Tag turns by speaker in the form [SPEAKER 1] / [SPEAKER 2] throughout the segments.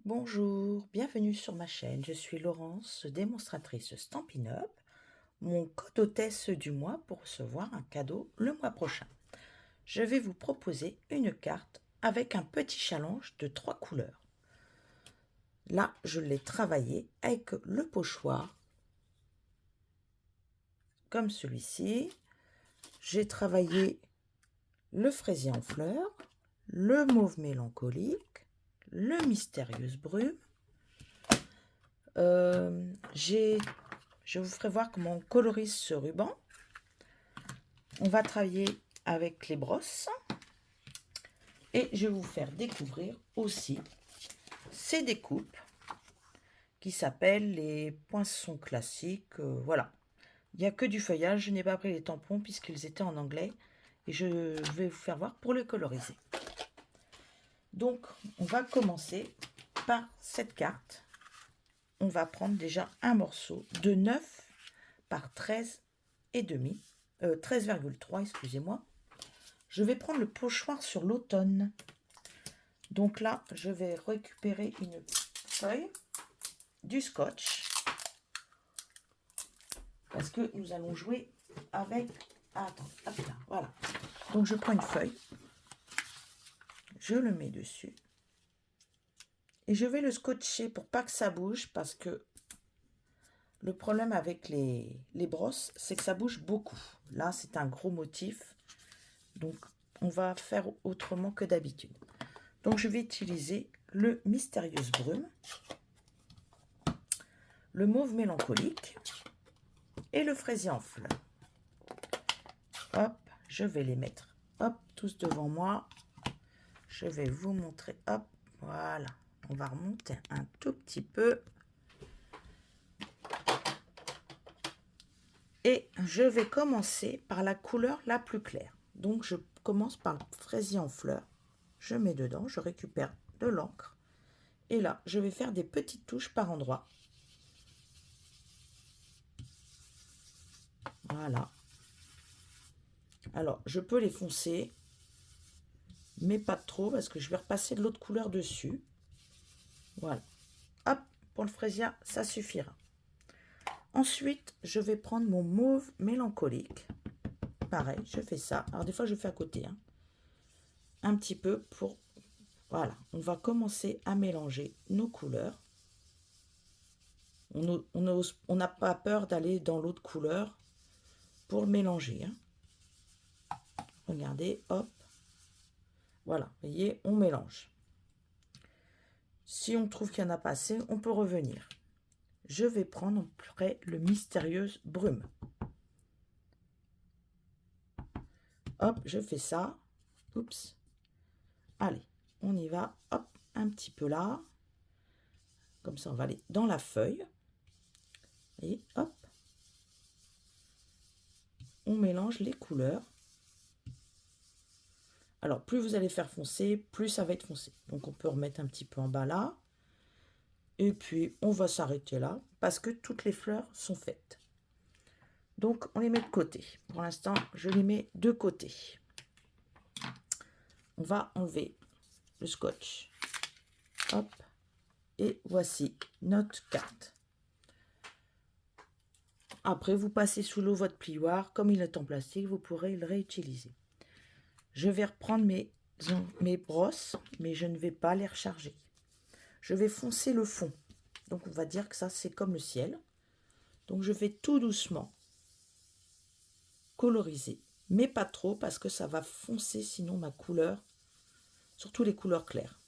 [SPEAKER 1] Bonjour, bienvenue sur ma chaîne. Je suis Laurence, démonstratrice Stampin' Up, mon code hôtesse du mois pour recevoir un cadeau le mois prochain. Je vais vous proposer une carte avec un petit challenge de 3 couleurs. Là, je l'ai travaillé avec le pochoir, comme celui-ci. J'ai travaillé le fraisier en fleurs, le mauve mélancolique, le mystérieuse brume. Je vous ferai voir comment on colorise ce ruban. On va travailler avec les brosses. Et je vais vous faire découvrir aussi ces découpes qui s'appellent les poinçons classiques. Voilà. Il n'y a que du feuillage. Je n'ai pas pris les tampons puisqu'ils étaient en anglais. Et je vais vous faire voir pour le coloriser. Donc, on va commencer par cette carte. On va prendre déjà un morceau de 9 par 13 et demi. 13,3, excusez-moi. Je vais prendre le pochoir sur l'automne. Donc là, je vais récupérer une feuille, du scotch, parce que nous allons jouer avec... Ah, attends, hop là, voilà. Donc je prends une feuille, je le mets dessus, et je vais le scotcher pour pas que ça bouge, parce que le problème avec les brosses, c'est que ça bouge beaucoup. Là, c'est un gros motif, donc on va faire autrement que d'habitude. Donc je vais utiliser le mystérieuse brume, le mauve mélancolique et le fraisier en fleurs. Hop, je vais les mettre, hop, tous devant moi. Je vais vous montrer, hop, voilà. On va remonter un tout petit peu. Et je vais commencer par la couleur la plus claire. Donc je commence par le fraisier en fleurs. Je mets dedans, je récupère de l'encre. Et là, je vais faire des petites touches par endroits. Voilà. Alors, je peux les foncer, mais pas trop, parce que je vais repasser de l'autre couleur dessus. Voilà. Hop, pour le fraisier, ça suffira. Ensuite, je vais prendre mon mauve mélancolique. Pareil, je fais ça. Alors, des fois, je fais à côté. Un petit peu pour... Voilà, on va commencer à mélanger nos couleurs. On n'a pas peur d'aller dans l'autre couleur pour le mélanger. Regardez, hop. Voilà, vous voyez, on mélange. Si on trouve qu'il n'y en a pas assez, on peut revenir. Je vais prendre après le mystérieuse brume. Hop, je fais ça. Oups. Allez, on y va. Hop, un petit peu là. Comme ça, on va aller dans la feuille. Et hop. On mélange les couleurs. Alors, plus vous allez faire foncer, plus ça va être foncé. Donc, on peut remettre un petit peu en bas là. Et puis, on va s'arrêter là parce que toutes les fleurs sont faites. Donc, on les met de côté. Pour l'instant, je les mets de côté. On va enlever le scotch. Hop. Et voici notre carte. Après, vous passez sous l'eau votre plioir. Comme il est en plastique, vous pourrez le réutiliser. Je vais reprendre mes brosses, mais je ne vais pas les recharger. Je vais foncer le fond. Donc, on va dire que ça, c'est comme le ciel. Donc, je vais tout doucement coloriser, mais pas trop parce que ça va foncer sinon ma couleur, surtout les couleurs claires.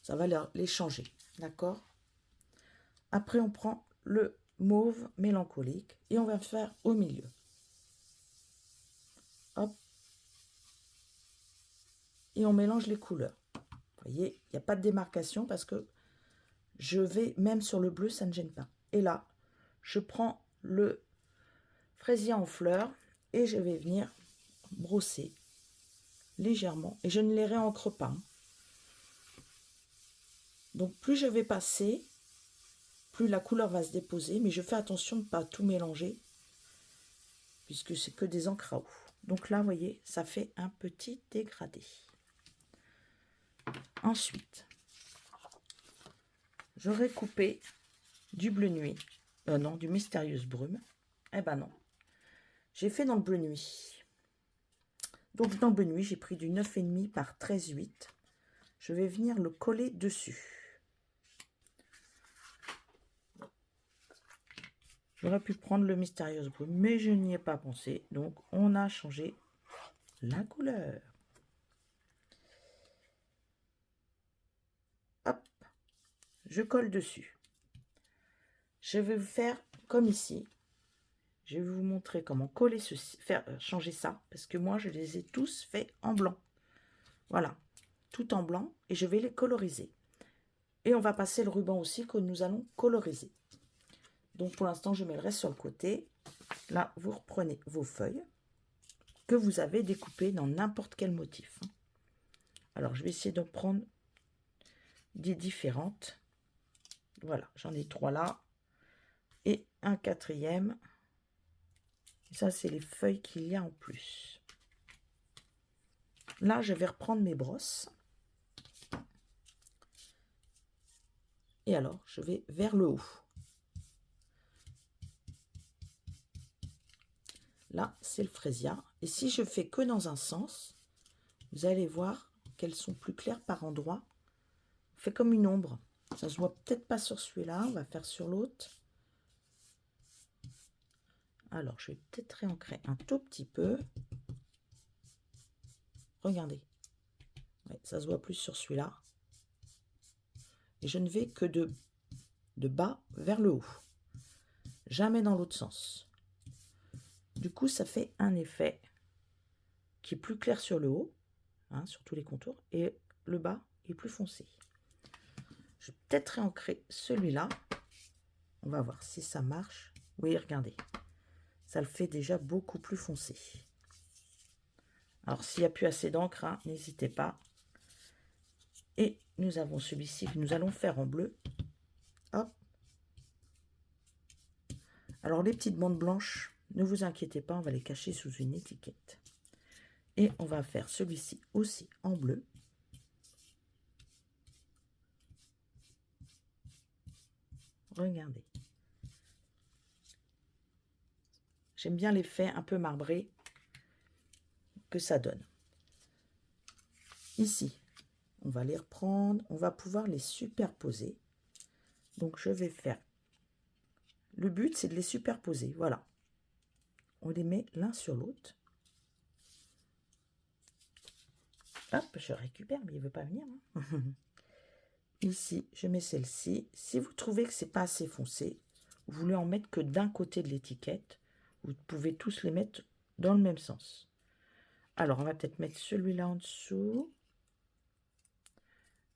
[SPEAKER 1] Ça va les changer, d'accord? Après, on prend le mauve mélancolique et on va faire au milieu. Hop. Et on mélange les couleurs. Vous voyez, il n'y a pas de démarcation parce que je vais, même sur le bleu, ça ne gêne pas. Et là, je prends le fraisier en fleurs et je vais venir brosser légèrement. Et je ne les réancre pas. Donc, plus je vais passer, plus la couleur va se déposer. Mais je fais attention de ne pas tout mélanger puisque c'est que des encres à eau. Donc là, vous voyez, ça fait un petit dégradé. Ensuite, j'aurais coupé du bleu nuit. Non, du mystérieuse brume. Eh ben non. J'ai fait dans le bleu nuit. Donc dans le bleu nuit, j'ai pris du 9,5 par 13,8. Je vais venir le coller dessus. J'aurais pu prendre le mystérieuse brume, mais je n'y ai pas pensé. Donc on a changé la couleur. Hop, je colle dessus. Je vais vous faire comme ici. Je vais vous montrer comment coller ceci, faire changer ça, parce que moi je les ai tous faits en blanc. Voilà, tout en blanc, et je vais les coloriser. Et on va passer le ruban aussi que nous allons coloriser. Donc pour l'instant, je mets le reste sur le côté. Là, vous reprenez vos feuilles que vous avez découpées dans n'importe quel motif. Alors, je vais essayer de prendre des différentes. Voilà, j'en ai 3 là. Et un 4e. Ça, c'est les feuilles qu'il y a en plus. Là, je vais reprendre mes brosses. Et alors, je vais vers le haut. Là, c'est le frésia. Et si je fais que dans un sens, vous allez voir qu'elles sont plus claires par endroits. On fait comme une ombre. Ça se voit peut-être pas sur celui-là. On va faire sur l'autre. Alors, je vais peut-être réancrer un tout petit peu. Regardez. Ouais, ça se voit plus sur celui-là. Et je ne vais que de bas vers le haut. Jamais dans l'autre sens. Du coup, ça fait un effet qui est plus clair sur le haut, hein, sur tous les contours, et le bas est plus foncé. Je vais peut-être réancrer celui-là. On va voir si ça marche. Oui, regardez. Ça le fait déjà beaucoup plus foncé. Alors, s'il n'y a plus assez d'encre, hein, n'hésitez pas. Et nous avons celui-ci que nous allons faire en bleu. Hop. Alors, les petites bandes blanches, ne vous inquiétez pas, on va les cacher sous une étiquette. Et on va faire celui-ci aussi en bleu. Regardez. J'aime bien l'effet un peu marbré que ça donne. Ici, on va les reprendre, on va pouvoir les superposer. Donc, je vais faire... Le but, c'est de les superposer, voilà. On les met l'un sur l'autre. Hop, je récupère, mais il ne veut pas venir. Hein. Ici, je mets celle-ci. Si vous trouvez que c'est pas assez foncé, vous voulez en mettre que d'un côté de l'étiquette, vous pouvez tous les mettre dans le même sens. Alors, on va peut-être mettre celui-là en dessous.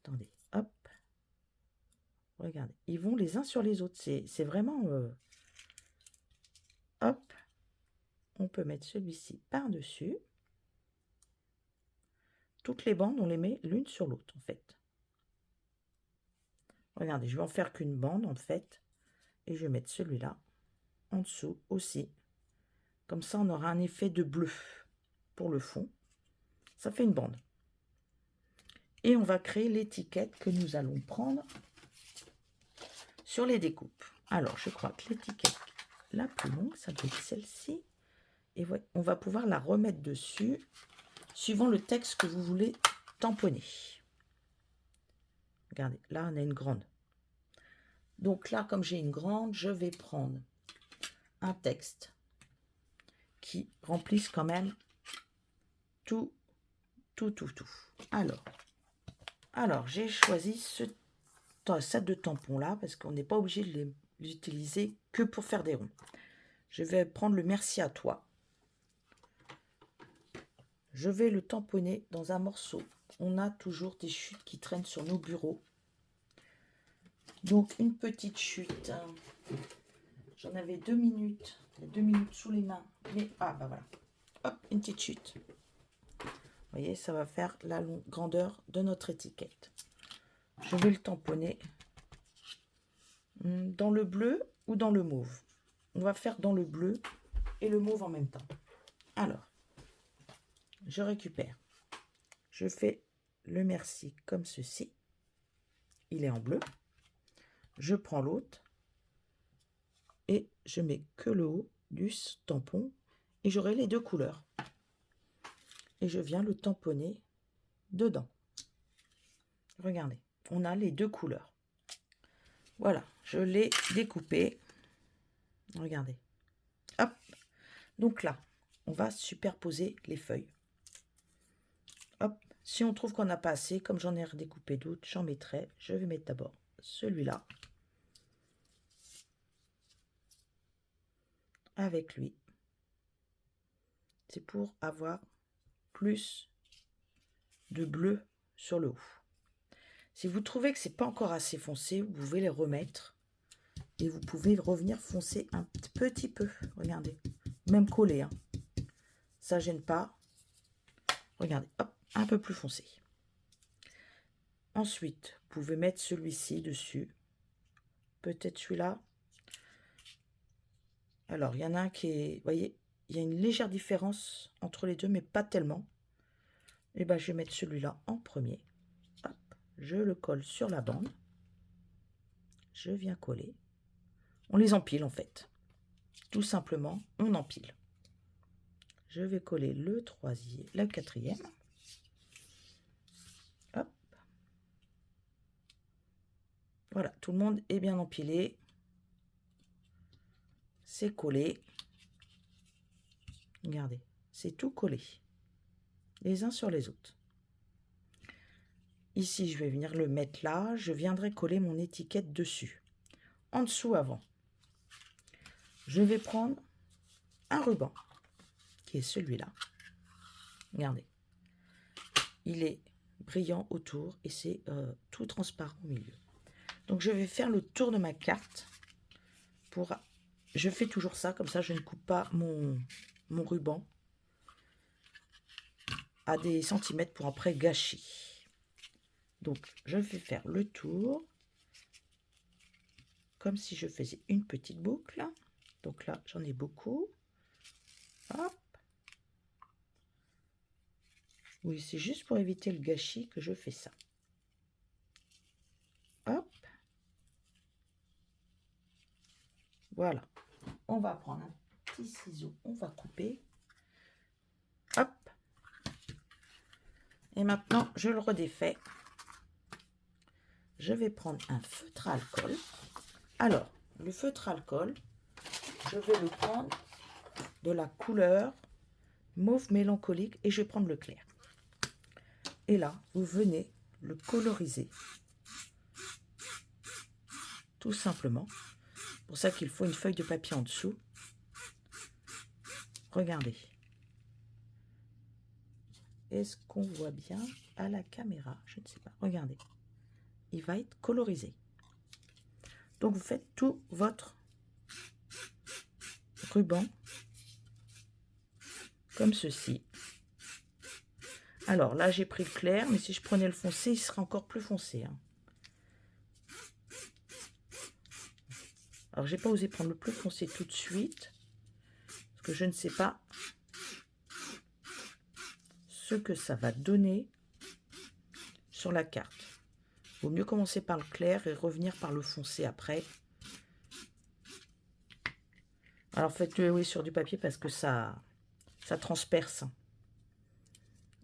[SPEAKER 1] Attendez, hop. Regardez, ils vont les uns sur les autres. C'est vraiment... Hop. On peut mettre celui-ci par-dessus. Toutes les bandes, on les met l'une sur l'autre, en fait. Regardez, je vais en faire qu'une bande, en fait. Et je vais mettre celui-là en dessous aussi. Comme ça, on aura un effet de bleu pour le fond. Ça fait une bande. Et on va créer l'étiquette que nous allons prendre sur les découpes. Alors, je crois que l'étiquette la plus longue, ça doit être celle-ci. Et ouais, on va pouvoir la remettre dessus, suivant le texte que vous voulez tamponner. Regardez, là, on a une grande. Donc là, comme j'ai une grande, je vais prendre un texte qui remplisse quand même tout. Alors j'ai choisi ce set de tampons là, parce qu'on n'est pas obligé de les utiliser que pour faire des ronds. Je vais prendre le merci à toi. Je vais le tamponner dans un morceau. On a toujours des chutes qui traînent sur nos bureaux. Donc une petite chute. J'en avais 2 minutes. 2 minutes sous les mains. Mais ah bah voilà. Hop, une petite chute. Vous voyez, ça va faire la grandeur de notre étiquette. Je vais le tamponner dans le bleu ou dans le mauve. On va faire dans le bleu et le mauve en même temps. Alors, je récupère. Je fais le merci comme ceci. Il est en bleu. je prends l'autre et je mets que le haut du tampon et j'aurai les deux couleurs. Et je viens le tamponner dedans. Regardez, on a les deux couleurs. Voilà, je l'ai découpé. Regardez. Hop. Donc là, on va superposer les feuilles. Hop. Si on trouve qu'on n'a pas assez, comme j'en ai redécoupé d'autres, j'en mettrai. Je vais mettre d'abord celui-là. Avec lui. C'est pour avoir plus de bleu sur le haut. Si vous trouvez que c'est pas encore assez foncé, vous pouvez les remettre. Et vous pouvez revenir foncer un petit peu. Regardez. Même collé. Hein. Ça gêne pas. Regardez. Hop. Un peu plus foncé. Ensuite, vous pouvez mettre celui-ci dessus. Peut-être celui-là. Alors, il y en a un qui est... Vous voyez, il y a une légère différence entre les deux, mais pas tellement. Et bien, je vais mettre celui-là en premier. Hop. Je le colle sur la bande. Je viens coller. On les empile, en fait. Tout simplement, on empile. Je vais coller le troisième, la quatrième. Hop. Voilà, tout le monde est bien empilé. C'est collé. Regardez, c'est tout collé. Les uns sur les autres. Ici, je vais venir le mettre là. Je viendrai coller mon étiquette dessus. En dessous avant. Je vais prendre un ruban qui est celui-là. Regardez. Il est brillant autour et c'est tout transparent au milieu. Donc, je vais faire le tour de ma carte pour... Je fais toujours ça, comme ça, je ne coupe pas mon ruban à des centimètres pour après gâcher. Donc, je vais faire le tour comme si je faisais une petite boucle. Donc là, j'en ai beaucoup. Hop. Oui, c'est juste pour éviter le gâchis que je fais ça. Hop. Voilà. On va prendre un petit ciseau, on va couper. Hop. Et maintenant, je le redéfais. Je vais prendre un feutre à alcool. Alors, le feutre à alcool, je vais le prendre de la couleur mauve mélancolique et je vais prendre le clair. Et là, vous venez le coloriser. Tout simplement. C'est pour ça qu'il faut une feuille de papier en dessous. Regardez. Est-ce qu'on voit bien à la caméra? Je ne sais pas. Regardez. Il va être colorisé. Donc, vous faites tout votre ruban comme ceci. Alors, là, j'ai pris le clair, mais si je prenais le foncé, il serait encore plus foncé. Hein. Alors, j'ai pas osé prendre le plus foncé tout de suite, parce que je ne sais pas ce que ça va donner sur la carte. Il vaut mieux commencer par le clair et revenir par le foncé après. Alors, faites-le oui, sur du papier parce que ça transperce.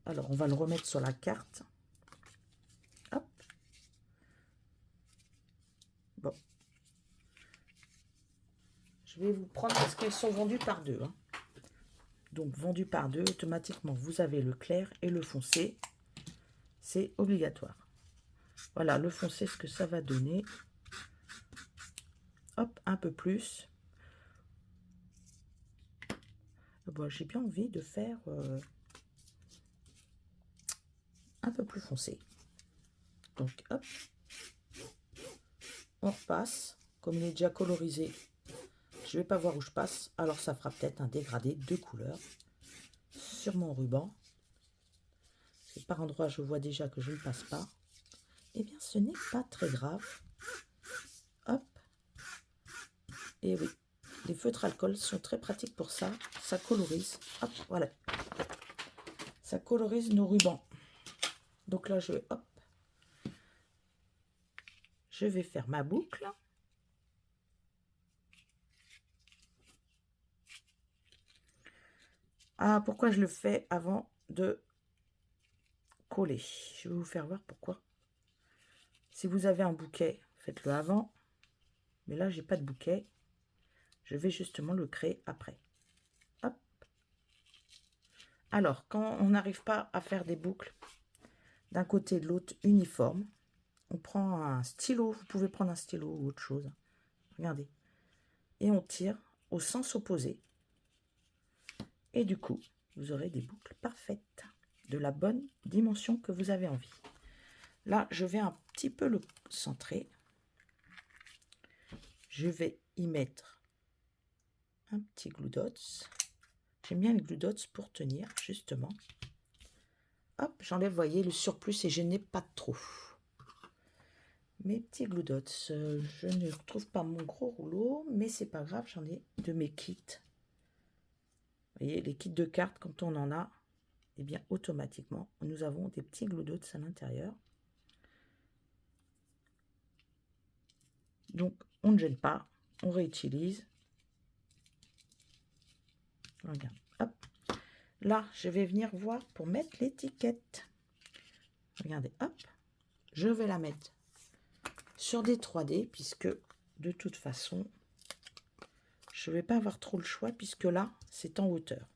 [SPEAKER 1] Alors, on va le remettre sur la carte. Hop. Bon. Je vais vous prendre parce qu'elles sont vendues par deux. Hein. Donc, vendues par deux, automatiquement, vous avez le clair et le foncé. C'est obligatoire. Voilà, le foncé, ce que ça va donner. Hop, un peu plus. Bon, j'ai bien envie de faire un peu plus foncé. Donc, hop. On repasse. Comme il est déjà colorisé, je ne vais pas voir où je passe. Alors, ça fera peut-être un dégradé de couleur sur mon ruban. Et par endroit, je vois déjà que je ne passe pas. Eh bien, ce n'est pas très grave. Hop. Et oui, les feutres alcool sont très pratiques pour ça. Ça colorise. Hop, voilà. Ça colorise nos rubans. Donc là, je vais, hop. je vais faire ma boucle. Ah, pourquoi je le fais avant de coller? Je vais vous faire voir pourquoi. Si vous avez un bouquet, faites-le avant. Mais là, j'ai pas de bouquet. Je vais justement le créer après. Hop. Alors, quand on n'arrive pas à faire des boucles d'un côté et de l'autre uniforme, on prend un stylo. Vous pouvez prendre un stylo ou autre chose. Regardez. Et on tire au sens opposé. Et du coup, vous aurez des boucles parfaites, de la bonne dimension que vous avez envie. Là, je vais un petit peu le centrer. Je vais y mettre un petit glue dots. J'aime bien les glue dots pour tenir, justement. Hop, j'enlève, voyez, le surplus et je n'ai pas trop. Mes petits glue dots, je ne retrouve pas mon gros rouleau, mais c'est pas grave, j'en ai de mes kits. Vous voyez, les kits de cartes, quand on en a, eh bien, automatiquement, nous avons des petits glue dots à l'intérieur. Donc, on ne gêne pas, on réutilise. Regarde, hop. Là, je vais venir voir pour mettre l'étiquette. Regardez, hop. Je vais la mettre sur des 3D, puisque de toute façon, je ne vais pas avoir trop le choix, puisque là, c'est en hauteur.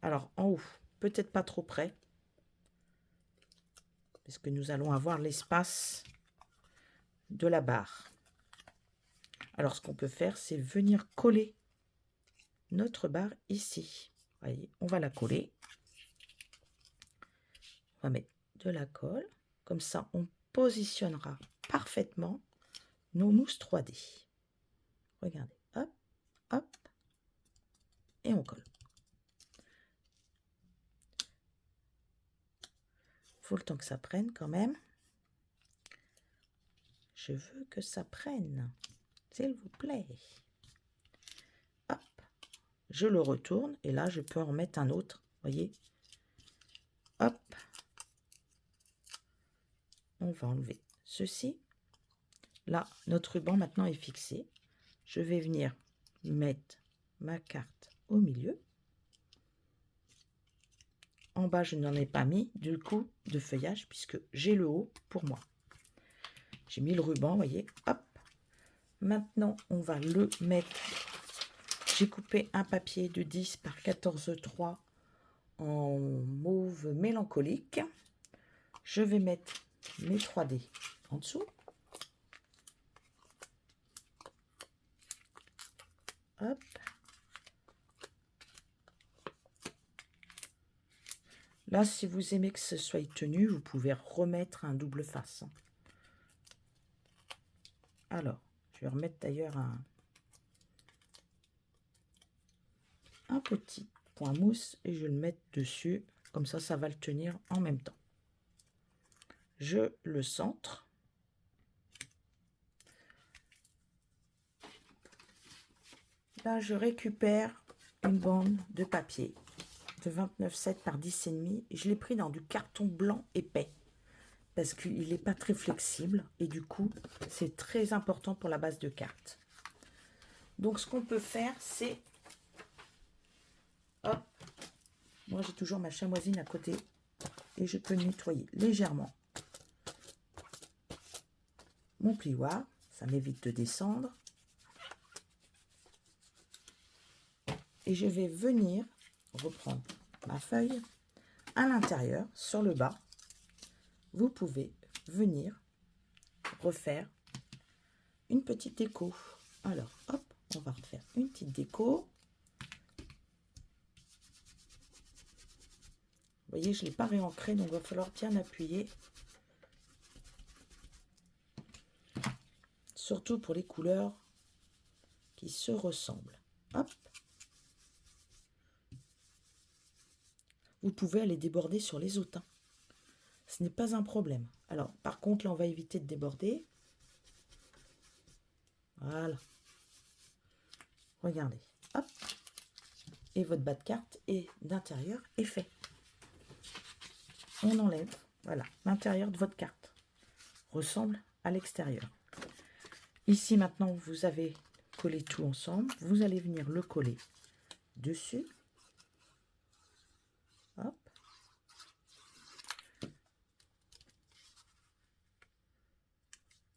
[SPEAKER 1] Alors, en haut, peut-être pas trop près, parce que nous allons avoir l'espace de la barre. Alors, ce qu'on peut faire, c'est venir coller notre barre ici. Vous voyez, on va la coller. On va mettre de la colle. Comme ça, on positionnera parfaitement nos mousses 3D. Regardez, hop, hop, et on colle. Il faut le temps que ça prenne quand même. Je veux que ça prenne, s'il vous plaît. Hop, je le retourne et là, je peux en mettre un autre, voyez. Hop, on va enlever ceci. Là, notre ruban maintenant est fixé. Je vais venir mettre ma carte au milieu. En bas, je n'en ai pas mis du coup de feuillage puisque j'ai le haut pour moi. J'ai mis le ruban, vous voyez, hop. Maintenant, on va le mettre. J'ai coupé un papier de 10 par 14,3 en mauve mélancolique. Je vais mettre mes 3D en dessous. Hop. Là, si vous aimez que ce soit tenu, vous pouvez remettre un double face. Alors, je vais remettre d'ailleurs un petit point mousse et je vais le mettre dessus. Comme ça va le tenir en même temps. Je le centre. Là, je récupère une bande de papier de 29,7 par 10,5. Je l'ai pris dans du carton blanc épais parce qu'il n'est pas très flexible et du coup, c'est très important pour la base de carte. Donc, ce qu'on peut faire, c'est... Hop, moi, j'ai toujours ma chamoisine à côté et je peux nettoyer légèrement mon plioir. Ça m'évite de descendre. Et je vais venir reprendre ma feuille à l'intérieur, sur le bas. Vous pouvez venir refaire une petite déco. Alors, hop, on va refaire une petite déco. Vous voyez, je ne l'ai pas réancré, donc il va falloir bien appuyer. Surtout pour les couleurs qui se ressemblent. Hop. Vous pouvez aller déborder sur les autres. Ce n'est pas un problème. Alors, par contre, là, on va éviter de déborder. Voilà. Regardez. Hop. Et votre bas de carte est d'intérieur est fait. On enlève. Voilà. L'intérieur de votre carte ressemble à l'extérieur. Ici, maintenant, vous avez collé tout ensemble. Vous allez venir le coller dessus. Hop.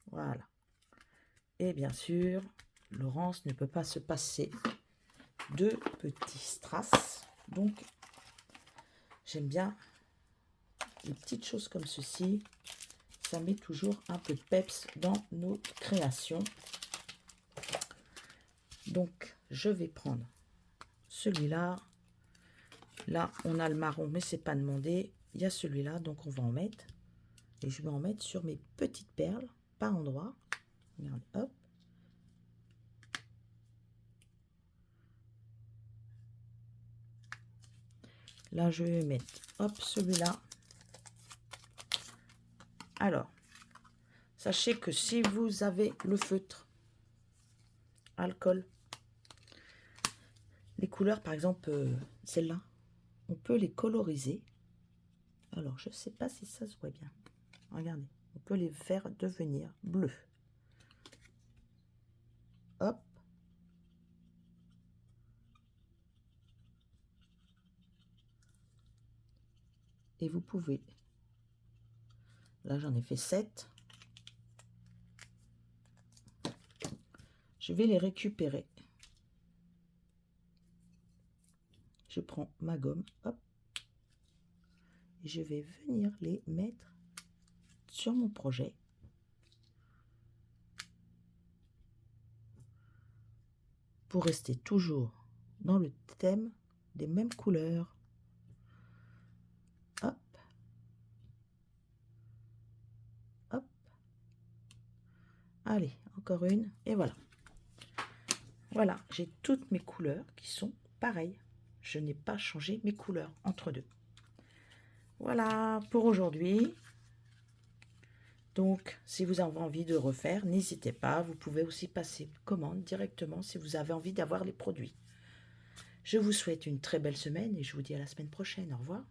[SPEAKER 1] Voilà. Et bien sûr, Laurence ne peut pas se passer de petits strass. Donc, j'aime bien les petites choses comme ceci. Ça met toujours un peu de peps dans nos créations. Donc, je vais prendre celui-là. Là, on a le marron, mais c'est pas demandé. Il y a celui-là, donc on va en mettre. Et je vais en mettre sur mes petites perles par endroit. Regardez, hop. Là, je vais mettre, hop, celui-là. Alors, sachez que si vous avez le feutre, alcool, les couleurs, par exemple, celle-là, on peut les coloriser. Alors, je ne sais pas si ça se voit bien. Regardez, on peut les faire devenir bleus. Hop. Et vous pouvez, là j'en ai fait 7. Je vais les récupérer. Je prends ma gomme, hop. Et je vais venir les mettre sur mon projet. Pour rester toujours dans le thème des mêmes couleurs. Hop. Hop. Allez, encore une. Et voilà. Voilà, j'ai toutes mes couleurs qui sont pareilles. Je n'ai pas changé mes couleurs entre deux. Voilà pour aujourd'hui. Donc, si vous avez envie de refaire, n'hésitez pas. Vous pouvez aussi passer commande directement si vous avez envie d'avoir les produits. Je vous souhaite une très belle semaine et je vous dis à la semaine prochaine. Au revoir.